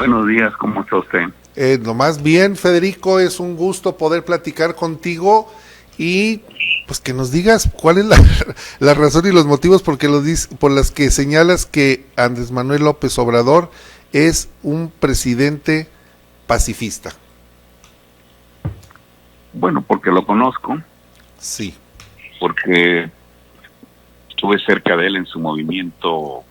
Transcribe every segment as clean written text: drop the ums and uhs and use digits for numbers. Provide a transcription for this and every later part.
Buenos días, ¿cómo está usted? Nomás bien, Federico, es un gusto poder platicar contigo y pues que nos digas cuál es la razón y los motivos por las que señalas que Andrés Manuel López Obrador es un presidente pacifista. Bueno, porque lo conozco, Sí. porque estuve cerca de él en su movimiento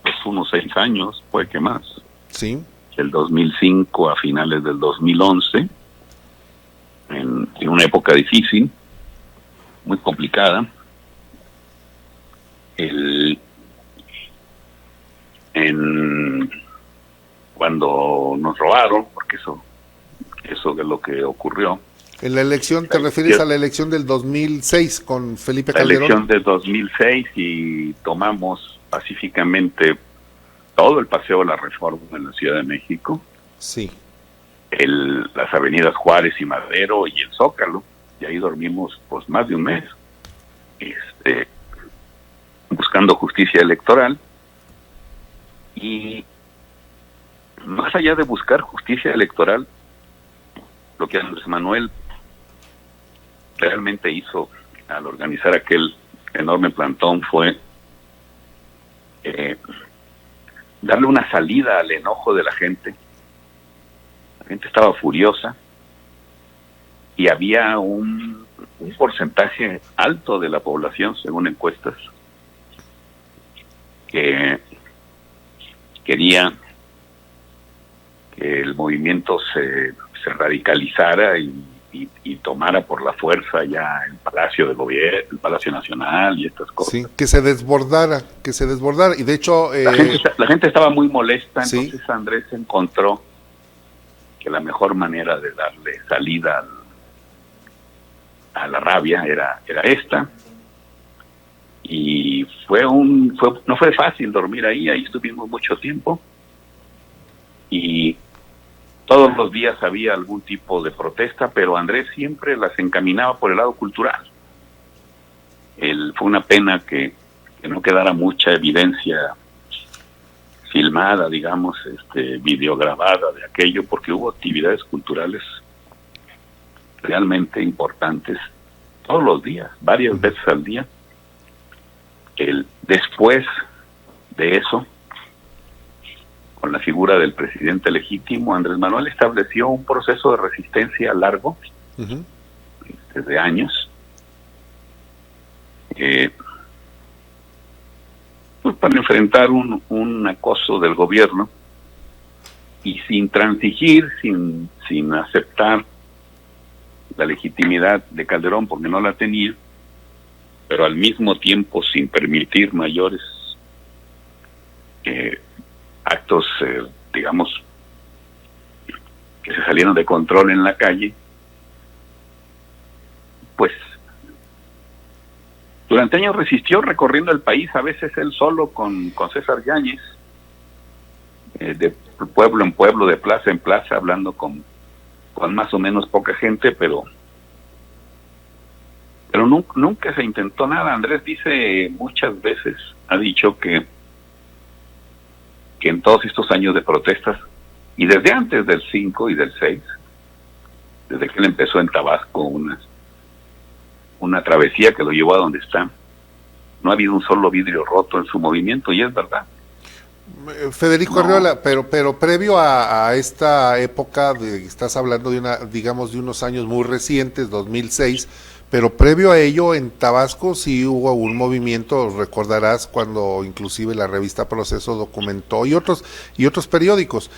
pues unos 6 años, puede que más, Sí. del 2005 a finales del 2011, en una época difícil, muy complicada. Cuando nos robaron, porque eso es lo que ocurrió. En la elección, ¿te refieres a la elección del 2006 con Felipe La Calderón? elección de 2006 y tomamos pacíficamente todo el Paseo de la Reforma en la Ciudad de México, Sí. las avenidas Juárez y Madero y el Zócalo, y ahí dormimos pues más de un mes, buscando justicia electoral. Y más allá de buscar justicia electoral, lo que Andrés Manuel realmente hizo al organizar aquel enorme plantón fue darle una salida al enojo de la gente. La gente estaba furiosa y había un porcentaje alto de la población, según encuestas, que quería que el movimiento se radicalizara y tomara por la fuerza ya el Palacio de Gobierno, el Palacio Nacional y estas cosas. Sí, que se desbordara, y de hecho... La gente estaba muy molesta, sí. Entonces Andrés encontró que la mejor manera de darle salida a la rabia era esta, y no fue fácil dormir ahí estuvimos mucho tiempo, y todos los días había algún tipo de protesta, pero Andrés siempre las encaminaba por el lado cultural. Fue una pena que no quedara mucha evidencia filmada, digamos, videograbada de aquello, porque hubo actividades culturales realmente importantes todos los días, varias veces al día. Después de eso, con la figura del presidente legítimo, Andrés Manuel estableció un proceso de resistencia largo, desde años, pues para enfrentar un acoso del gobierno, y sin transigir, sin aceptar la legitimidad de Calderón, porque no la tenía, pero al mismo tiempo sin permitir mayores actos, digamos, que se salieron de control en la calle. Pues durante años resistió recorriendo el país, a veces él solo con César Yáñez, de pueblo en pueblo, de plaza en plaza, hablando con más o menos poca gente, pero nunca se intentó nada. Andrés dice muchas veces, ha dicho que en todos estos años de protestas, y desde antes del 5 y del 6, desde que él empezó en Tabasco una travesía que lo llevó a donde está, no ha habido un solo vidrio roto en su movimiento, y es verdad. Federico Arriola, pero previo a esta época, estás hablando de de unos años muy recientes, 2006, pero previo a ello en Tabasco sí hubo un movimiento, recordarás cuando inclusive la revista Proceso documentó y otros periódicos,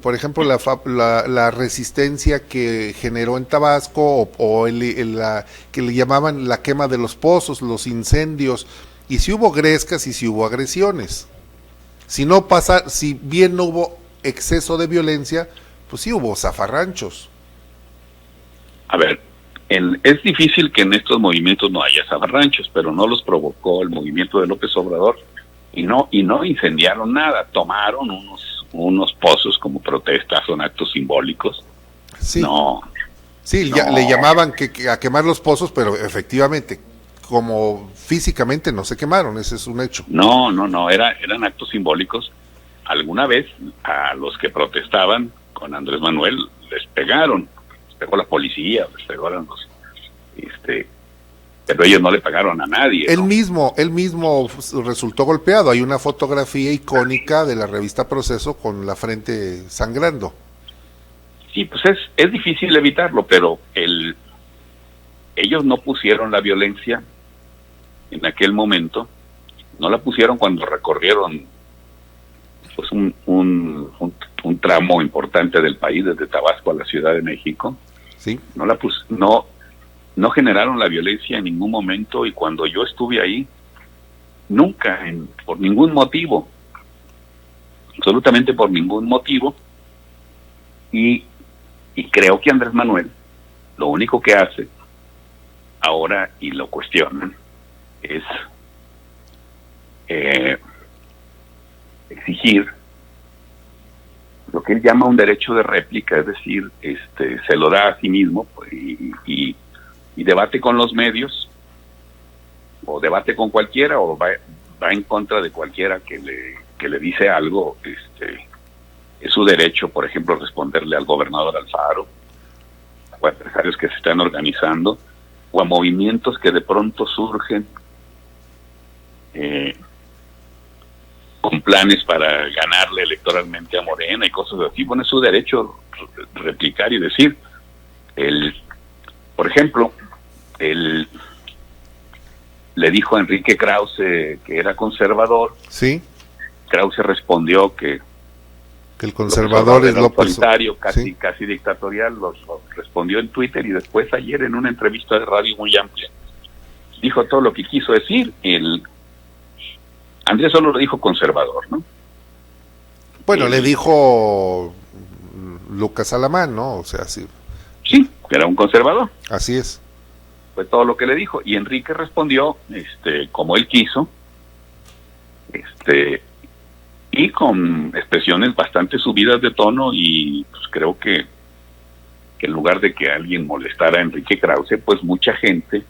por ejemplo la resistencia que generó en Tabasco o que le llamaban la quema de los pozos, los incendios, y sí hubo grescas y sí hubo agresiones. Si bien no hubo exceso de violencia, pues sí hubo zafarranchos. A ver, es difícil que en estos movimientos no haya zafarranchos, pero no los provocó el movimiento de López Obrador, y no incendiaron nada. Tomaron unos pozos como protesta, son actos simbólicos. Sí. Le llamaban a quemar los pozos, pero efectivamente, como físicamente no se quemaron, ese es un hecho. No, eran actos simbólicos. alguna vez a los que protestaban con Andrés Manuel les pegaron, les pegó la policía, les pegaron los, pero ellos no le pagaron a nadie, Él ¿no? mismo resultó golpeado. Hay una fotografía icónica de la revista Proceso con la frente sangrando. Sí, pues es difícil evitarlo, pero ellos no pusieron la violencia en aquel momento, no la pusieron cuando recorrieron pues un tramo importante del país, desde Tabasco a la Ciudad de México. Sí. No generaron la violencia en ningún momento, y cuando yo estuve ahí, nunca, por ningún motivo, absolutamente por ningún motivo, y creo que Andrés Manuel lo único que hace ahora, y lo cuestionan, es exigir lo que él llama un derecho de réplica, es decir, se lo da a sí mismo, pues, y debate con los medios, o debate con cualquiera, o va en contra de cualquiera que le dice algo. Es su derecho, por ejemplo, responderle al gobernador Alfaro, o a empresarios que se están organizando, o a movimientos que de pronto surgen con planes para ganarle electoralmente a Morena y cosas así. Bueno, es su derecho replicar y decir. Por ejemplo, él le dijo a Enrique Krause que era conservador. Sí. Krause respondió que el conservador es López autoritario, sí, casi dictatorial, lo respondió en Twitter, y después ayer en una entrevista de radio muy amplia dijo todo lo que quiso decir. Andrés solo lo dijo conservador, ¿no? Bueno, le dijo Lucas Alamán, ¿no? O sea, sí. Sí, que era un conservador. Así es. Fue todo lo que le dijo, y Enrique respondió como él quiso, y con expresiones bastante subidas de tono, y pues creo que en lugar de que alguien molestara a Enrique Krause, pues mucha gente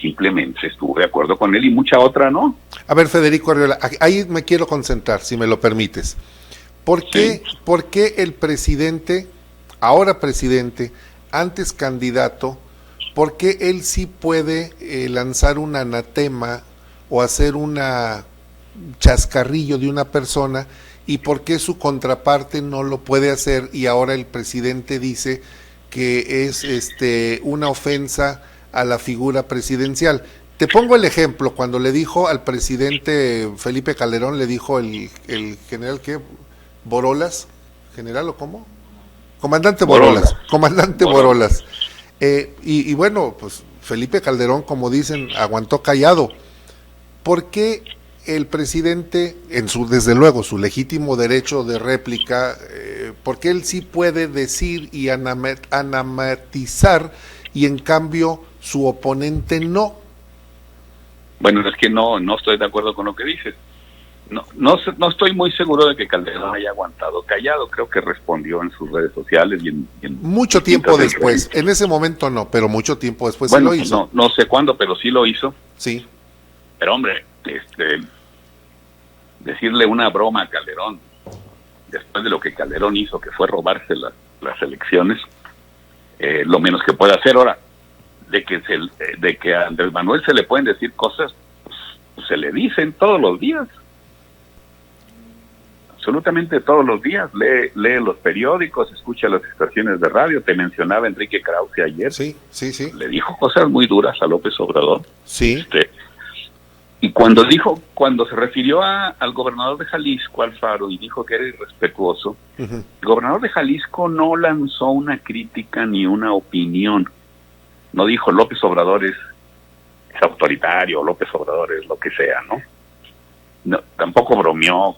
simplemente estuvo de acuerdo con él y mucha otra no. A ver, Federico Arriola, ahí me quiero concentrar, si me lo permites. ¿Por qué el presidente, ahora presidente, antes candidato, por qué él sí puede lanzar un anatema o hacer una chascarrillo de una persona, y por qué su contraparte no lo puede hacer, y ahora el presidente dice que es una ofensa a la figura presidencial? Te pongo el ejemplo, cuando le dijo al presidente Felipe Calderón, le dijo el general, ¿qué? ¿Borolas? ¿General o cómo? Comandante Borolas. Comandante Borolas. Y bueno, pues Felipe Calderón, como dicen, aguantó callado. ¿Por qué el presidente, desde luego, su legítimo derecho de réplica, por qué él sí puede decir y anamatizar, y en cambio su oponente no? Bueno, es que no estoy de acuerdo con lo que dices. No estoy muy seguro de que Calderón haya aguantado callado. Creo que respondió en sus redes sociales y en mucho tiempo después. En ese momento no, pero mucho tiempo después bueno, sí lo hizo. No sé cuándo, pero sí lo hizo. Sí. Pero hombre, decirle una broma a Calderón después de lo que Calderón hizo, que fue robarse las elecciones, lo menos que puede hacer. Ahora, de que a Andrés Manuel se le pueden decir cosas, pues se le dicen todos los días, absolutamente todos los días. Lee los periódicos, escucha las estaciones de radio. Te mencionaba Enrique Krause ayer. Sí. Le dijo cosas muy duras a López Obrador. Sí. Y cuando se refirió al gobernador de Jalisco, Alfaro, y dijo que era irrespetuoso, el gobernador de Jalisco no lanzó una crítica ni una opinión. No dijo López Obrador es autoritario, López Obrador es lo que sea, ¿no? Tampoco bromeó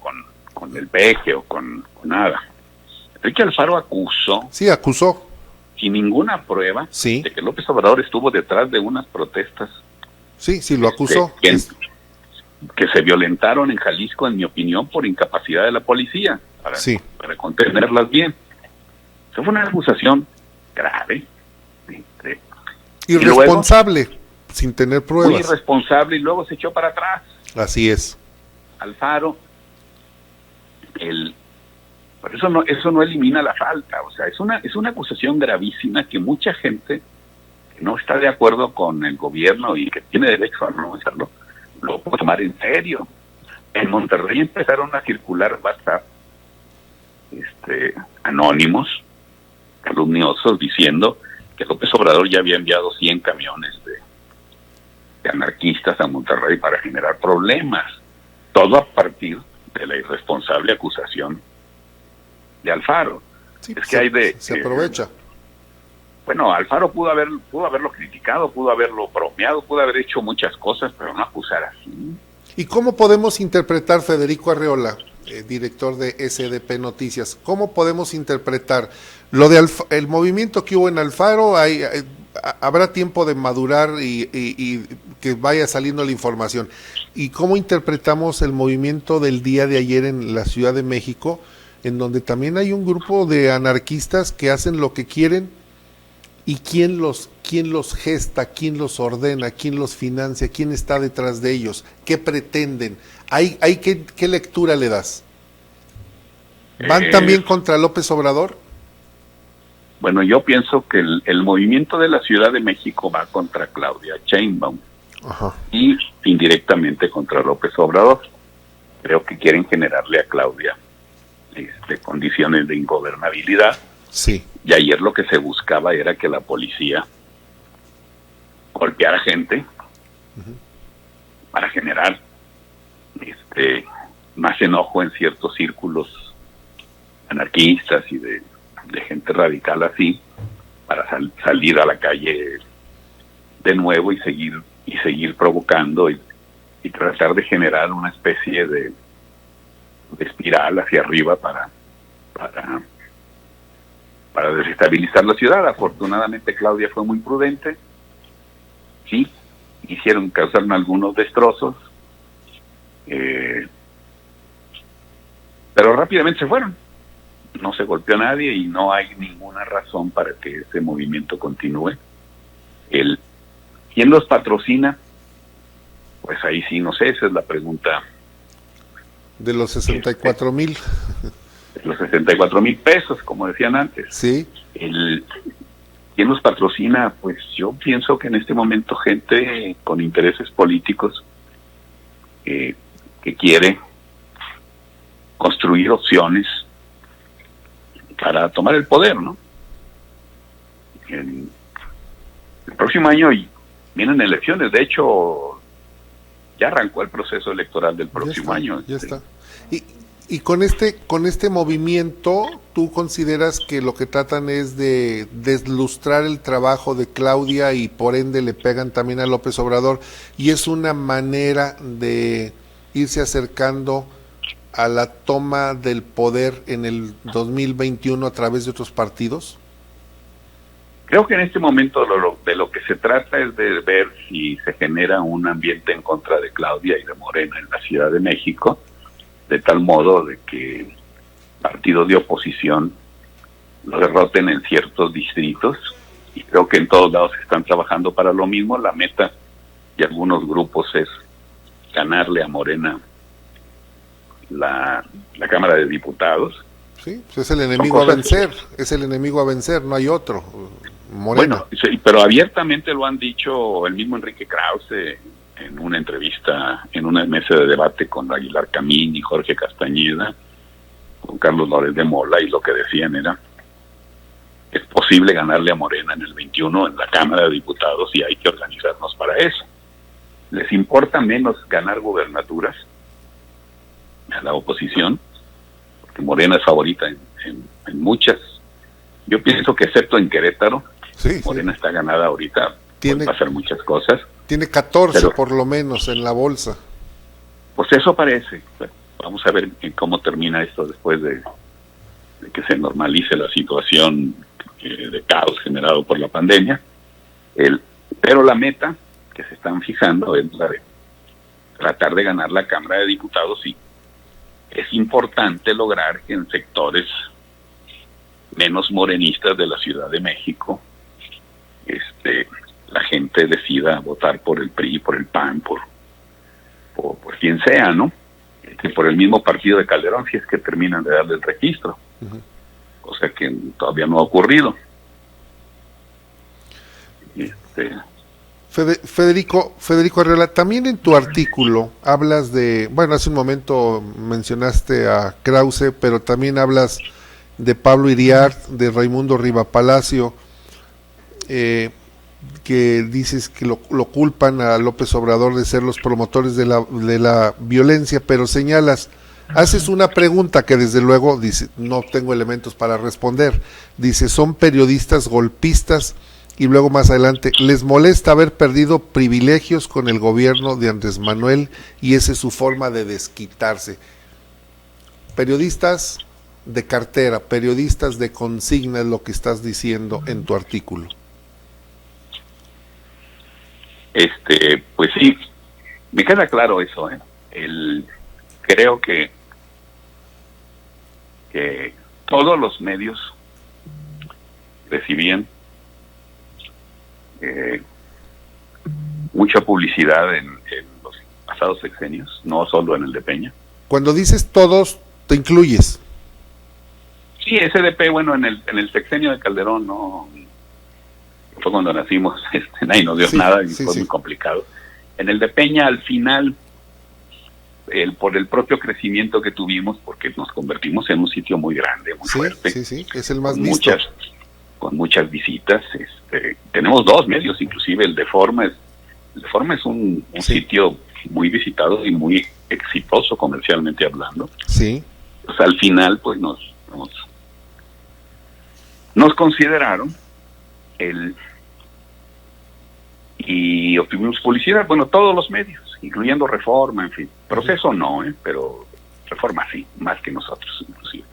con el peje o con nada. Enrique Alfaro acusó. Sí, acusó. Sin ninguna prueba, sí, de que López Obrador estuvo detrás de unas protestas. Sí, lo acusó. Que se violentaron en Jalisco, en mi opinión, por incapacidad de la policía para contenerlas bien. Eso fue una acusación grave. Irresponsable, sin tener pruebas. Muy irresponsable, y luego se echó para atrás. Así es. Alfaro Por eso no elimina la falta. O sea, es una acusación gravísima que mucha gente que no está de acuerdo con el gobierno y que tiene derecho a no hacerlo, lo puede tomar en serio. En Monterrey empezaron a circular WhatsApp anónimos, calumniosos, diciendo que López Obrador ya había enviado 100 camiones de anarquistas a Monterrey para generar problemas. Todo a partir de la irresponsable acusación de Alfaro. Sí, es que hay de... Se aprovecha. Bueno, Alfaro pudo haberlo criticado, pudo haberlo bromeado, pudo haber hecho muchas cosas, pero no acusar así. ¿Y cómo podemos interpretar, Federico Arreola, director de SDP Noticias, cómo podemos interpretar lo de el movimiento que hubo en Alfaro? Habrá tiempo de madurar y que vaya saliendo la información. ¿Y cómo interpretamos el movimiento del día de ayer en la Ciudad de México, en donde también hay un grupo de anarquistas que hacen lo que quieren? ¿Y quién los gesta, quién los ordena, quién los financia, quién está detrás de ellos? ¿Qué pretenden? ¿Qué lectura le das? ¿Van también contra López Obrador? Bueno, yo pienso que el movimiento de la Ciudad de México va contra Claudia Sheinbaum. Ajá. Y indirectamente contra López Obrador. Creo que quieren generarle a Claudia condiciones de ingobernabilidad. Sí. Y ayer lo que se buscaba era que la policía golpeara gente para generar más enojo en ciertos círculos anarquistas y de gente radical así, para salir a la calle de nuevo y seguir provocando y tratar de generar una especie de espiral hacia arriba para desestabilizar la ciudad. Afortunadamente Claudia fue muy prudente, sí, causaron algunos destrozos, pero rápidamente se fueron. No se golpeó a nadie y no hay ninguna razón para que ese movimiento continúe. ¿Quién los patrocina? Pues ahí sí, no sé, esa es la pregunta. De los 64,000. Los 64,000 pesos, como decían antes. Sí. ¿Quién los patrocina? Pues yo pienso que en este momento gente con intereses políticos que quiere construir opciones para tomar el poder, ¿no? El próximo año vienen elecciones. De hecho, ya arrancó el proceso electoral del próximo año. Ya está. Y con este movimiento, ¿tú consideras que lo que tratan es de deslustrar el trabajo de Claudia y por ende le pegan también a López Obrador? ¿Y es una manera de irse acercando a la toma del poder en el 2021 a través de otros partidos? Creo que en este momento de lo que se trata es de ver si se genera un ambiente en contra de Claudia y de Morena en la Ciudad de México, de tal modo de que partidos de oposición lo derroten en ciertos distritos, y creo que en todos lados están trabajando para lo mismo. La meta de algunos grupos es ganarle a Morena la Cámara de Diputados. Sí, pues es el enemigo a vencer, no hay otro. Morena. Bueno, sí, pero abiertamente lo han dicho el mismo Enrique Krause en una entrevista, en una mesa de debate con Aguilar Camín y Jorge Castañeda, con Carlos Lórez de Mola, y lo que decían era: es posible ganarle a Morena en el 21 en la Cámara de Diputados y hay que organizarnos para eso. Les importa menos ganar gubernaturas a la oposición, porque Morena es favorita en muchas. Yo pienso que excepto en Querétaro, Morena está ganada ahorita, puede pasar muchas cosas. Tiene 14 por lo menos en la bolsa. Pues eso parece. Vamos a ver cómo termina esto después de que se normalice la situación de caos generado por la pandemia. Pero la meta que se están fijando es la de tratar de ganar la Cámara de Diputados, y es importante lograr que en sectores menos morenistas de la Ciudad de México la gente decida votar por el PRI, por el PAN, por quien sea, ¿no? por el mismo partido de Calderón, si es que terminan de darle el registro, cosa que todavía no ha ocurrido. Federico Arriola, también en tu artículo hablas de, bueno, hace un momento mencionaste a Krause, pero también hablas de Pablo Iriart, de Raimundo Riva Palacio, que dices que lo culpan a López Obrador de ser los promotores de la violencia, pero señalas, haces una pregunta que desde luego, dice, no tengo elementos para responder, dice, son periodistas golpistas, y luego más adelante, les molesta haber perdido privilegios con el gobierno de Andrés Manuel y esa es su forma de desquitarse. Periodistas de cartera, periodistas de consigna es lo que estás diciendo en tu artículo. Pues sí, me queda claro eso, creo que todos los medios recibían mucha publicidad en los pasados sexenios, no solo en el de Peña. Cuando dices todos, te incluyes. Sí, SDP, bueno, en el sexenio de Calderón, no fue cuando nacimos, nadie nos dio nada y fue muy complicado. En el de Peña, al final, por el propio crecimiento que tuvimos, porque nos convertimos en un sitio muy grande, muy fuerte. Sí, es el más visto. Con muchas visitas. Tenemos 2 medios, inclusive el de Forma es un sitio muy visitado y muy exitoso comercialmente hablando. Sí. Pues al final, pues nos consideraron y obtuvimos publicidad, bueno, todos los medios, incluyendo Reforma, en fin. Proceso no, pero Reforma sí, más que nosotros inclusive.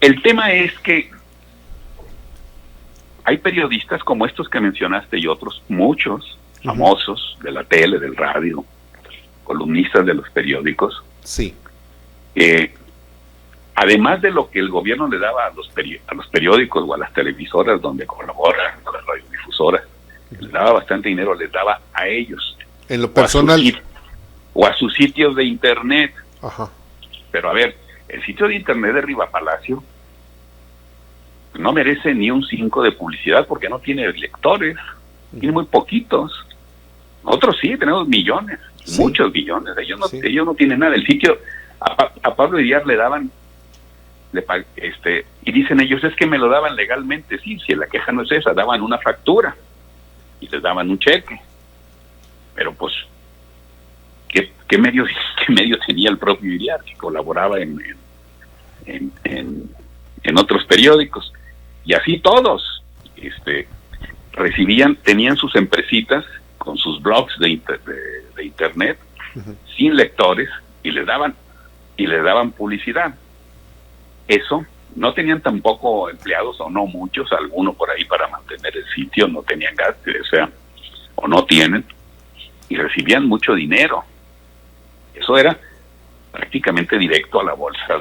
El tema es que hay periodistas como estos que mencionaste y otros, muchos famosos de la tele, del radio, columnistas de los periódicos. Sí. Además de lo que el gobierno le daba a los periódicos o a las televisoras donde colaboran, a las radiodifusoras, les daba bastante dinero, les daba a ellos. En lo personal. O a sus sitios de internet. Ajá. Pero a ver, el sitio de internet de Riva Palacio no merece ni un 5 de publicidad porque no tiene lectores, tiene muy poquitos. Nosotros sí, tenemos millones, muchos millones. Ellos no tienen nada. El sitio, a Pablo Iriart le daban, y dicen ellos, es que me lo daban legalmente. Sí, si la queja no es esa, daban una factura y les daban un cheque. Pero pues, ¿qué medio tenía el propio Iriart que colaboraba en otros periódicos? Y así todos tenían sus empresitas con sus blogs de internet, sin lectores, y les daban publicidad. Eso, no tenían tampoco empleados, o no muchos, algunos por ahí para mantener el sitio, no tenían gastos, o no tienen, y recibían mucho dinero. Eso era prácticamente directo a la bolsa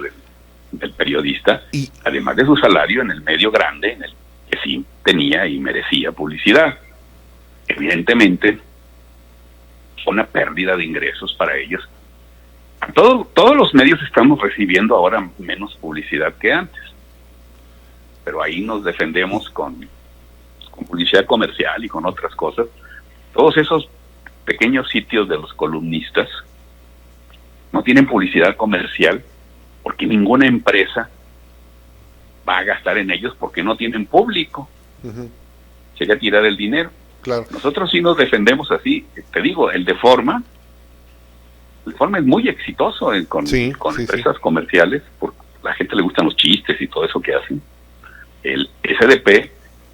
del periodista, y además de su salario en el medio grande, en el que sí tenía y merecía publicidad. Evidentemente, fue una pérdida de ingresos para ellos. Todos los medios estamos recibiendo ahora menos publicidad que antes, pero ahí nos defendemos con publicidad comercial y con otras cosas. Todos esos pequeños sitios de los columnistas no tienen publicidad comercial porque ninguna empresa va a gastar en ellos porque no tienen público. Sería tirar el dinero. Claro. Nosotros sí nos defendemos así. Te digo, el de Forma es muy exitoso con empresas comerciales, porque a la gente le gustan los chistes y todo eso que hacen. El SDP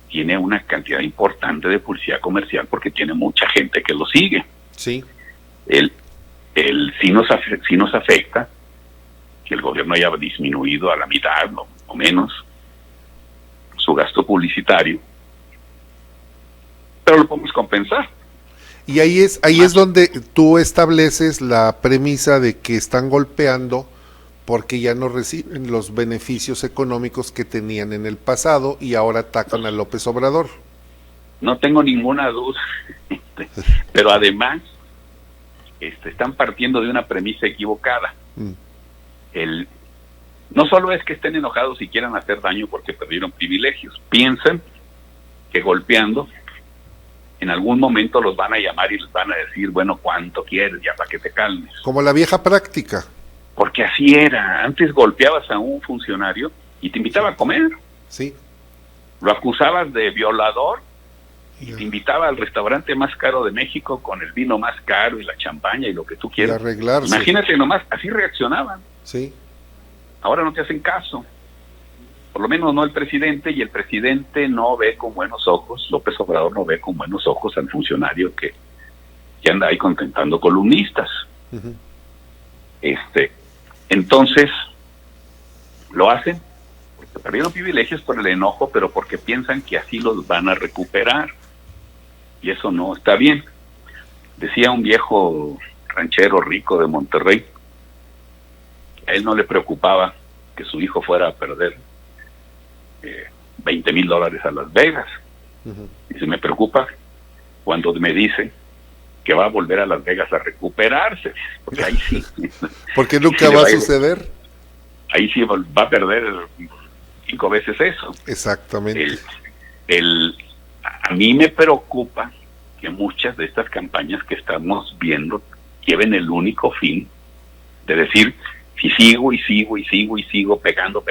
tiene una cantidad importante de publicidad comercial porque tiene mucha gente que lo sigue. Sí. Sí nos afecta que el gobierno haya disminuido a la mitad o menos su gasto publicitario, pero lo podemos compensar. Y ahí es donde tú estableces la premisa de que están golpeando porque ya no reciben los beneficios económicos que tenían en el pasado y ahora atacan a López Obrador. No tengo ninguna duda, pero además están partiendo de una premisa equivocada. Mm. No solo es que estén enojados y quieran hacer daño porque perdieron privilegios, piensan que golpeando en algún momento los van a llamar y les van a decir, bueno, ¿cuánto quieres? Ya para que te calmes. Como la vieja práctica. Porque así era. Antes golpeabas a un funcionario y te invitaba a comer. Sí. Lo acusabas de violador y te invitaba al restaurante más caro de México con el vino más caro y la champaña y lo que tú Y quieras. arreglarse. Imagínate nomás, así reaccionaban. Sí. Ahora no te hacen caso. Por lo menos no el presidente, y el presidente no ve con buenos ojos, López Obrador no ve con buenos ojos al funcionario que anda ahí contentando columnistas. Uh-huh. Entonces, lo hacen porque perdieron privilegios por el enojo, pero porque piensan que así los van a recuperar. Y eso no está bien. Decía un viejo ranchero rico de Monterrey, que a él no le preocupaba que su hijo fuera a perder $20,000 a Las Vegas. Uh-huh. Dice, me preocupa cuando me dice que va a volver a Las Vegas a recuperarse, porque ahí sí. Porque nunca va a suceder. Ahí sí va a perder 5 veces eso. Exactamente. A mí me preocupa que muchas de estas campañas que estamos viendo lleven el único fin de decir, si sigo y sigo y sigo y sigo pegando,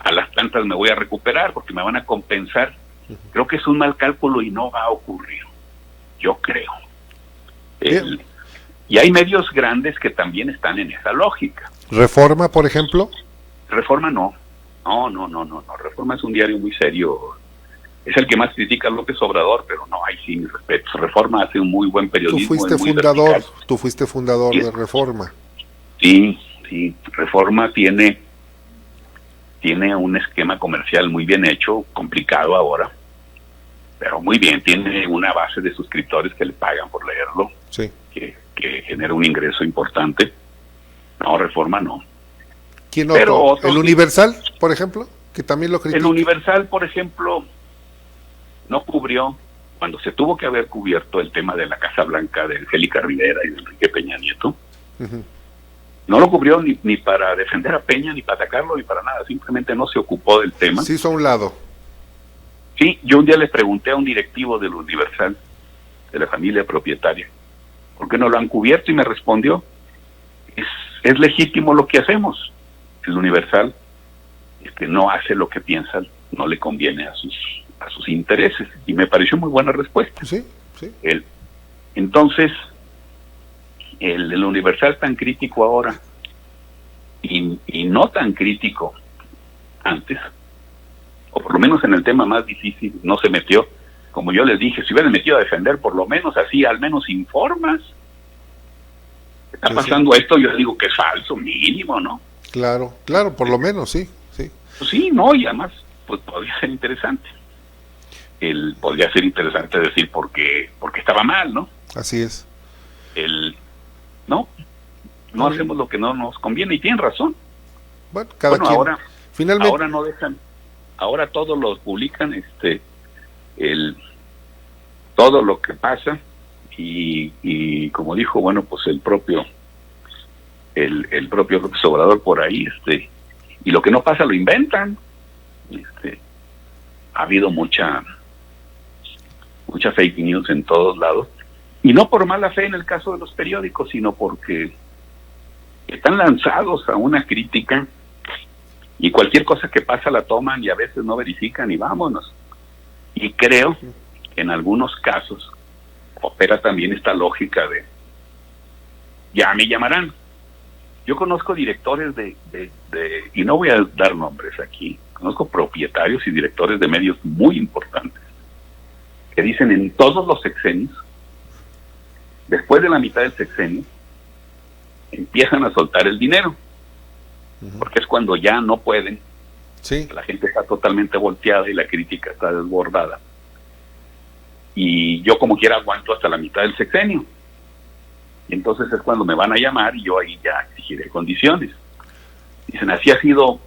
a las tantas me voy a recuperar porque me van a compensar. Creo que es un mal cálculo y no va a ocurrir. Yo creo. Y hay medios grandes que también están en esa lógica. ¿Reforma, por ejemplo? Reforma no. No. Reforma es un diario muy serio. Es el que más critica a López Obrador, pero no, ahí sí, mis respetos. Reforma hace un muy buen periodismo. Tú fuiste fundador sí, de Reforma. Sí, Reforma tiene un esquema comercial muy bien hecho, complicado ahora, pero muy bien, tiene una base de suscriptores que le pagan por leerlo, sí, que genera un ingreso importante. No, Reforma no. ¿Quién otro? Pero otro, ¿El Universal, por ejemplo? Que también lo critica. El Universal, por ejemplo, no cubrió, cuando se tuvo que haber cubierto el tema de la Casa Blanca de Angélica Rivera y de Enrique Peña Nieto. Uh-huh. No lo cubrió ni para defender a Peña, ni para atacarlo, ni para nada. Simplemente no se ocupó del tema. Se hizo a un lado. Sí, yo un día le pregunté a un directivo del Universal, de la familia propietaria, ¿por qué no lo han cubierto? Y me respondió, es legítimo lo que hacemos. El Universal no hace lo que piensa, no le conviene a sus intereses. Y me pareció muy buena respuesta. Sí. Entonces, el Universal tan crítico ahora y no tan crítico antes, o por lo menos en el tema más difícil, no se metió. Como yo les dije, si hubieran metido a defender, por lo menos así, al menos informas. Está pasando esto, yo digo que es falso, mínimo, ¿no? Claro, por lo menos, sí. Pues sí, no, y además, pues podría ser interesante. Podría ser interesante decir porque estaba mal, ¿no? Así es. No hacemos lo que no nos conviene, y tienen razón. Bueno, quien. Ahora, finalmente. Ahora no dejan, ahora todos los publican, todo lo que pasa, y como dijo, bueno, pues el propio López Obrador por ahí, y lo que no pasa lo inventan. Ha habido mucha fake news en todos lados, y no por mala fe en el caso de los periódicos, sino porque están lanzados a una crítica y cualquier cosa que pasa la toman y a veces no verifican y vámonos. Y creo que en algunos casos opera también esta lógica de ya me llamarán. Yo conozco directores y no voy a dar nombres aquí, conozco propietarios y directores de medios muy importantes que dicen en todos los sexenios, después de la mitad del sexenio, empiezan a soltar el dinero, porque es cuando ya no pueden. Sí. La gente está totalmente volteada y la crítica está desbordada. Y yo como quiera aguanto hasta la mitad del sexenio. Y entonces es cuando me van a llamar y yo ahí ya exigiré condiciones. Dicen, así ha sido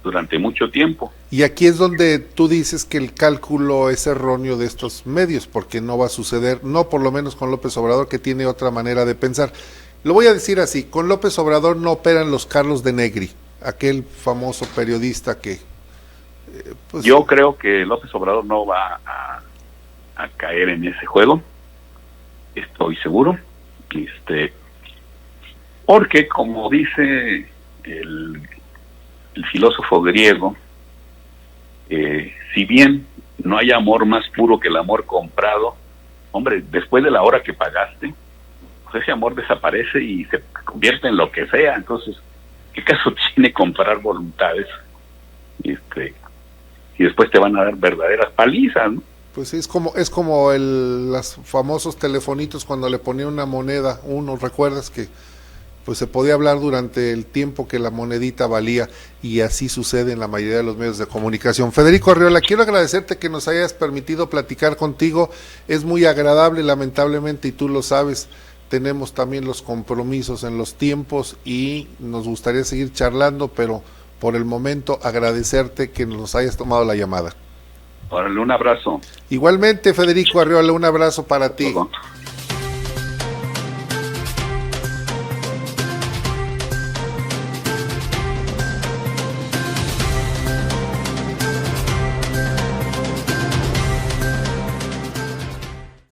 durante mucho tiempo. Y aquí es donde tú dices que el cálculo es erróneo de estos medios, porque no va a suceder, no por lo menos con López Obrador, que tiene otra manera de pensar. Lo voy a decir así, con López Obrador no operan los Carlos de Negri, aquel famoso periodista que... pues, yo creo que López Obrador no va a caer en ese juego, estoy seguro, porque como dice el filósofo griego, si bien no hay amor más puro que el amor comprado, hombre, después de la hora que pagaste, pues ese amor desaparece y se convierte en lo que sea. Entonces, ¿qué caso tiene comprar voluntades? Y después te van a dar verdaderas palizas, ¿no? Pues es como los famosos telefonitos cuando le ponía una moneda, ¿recuerdas que pues se podía hablar durante el tiempo que la monedita valía? Y así sucede en la mayoría de los medios de comunicación. Federico Arriola, quiero agradecerte que nos hayas permitido platicar contigo, es muy agradable, lamentablemente, y tú lo sabes, tenemos también los compromisos en los tiempos y nos gustaría seguir charlando, pero por el momento agradecerte que nos hayas tomado la llamada. Órale, un abrazo. Igualmente, Federico Arriola, un abrazo para ti.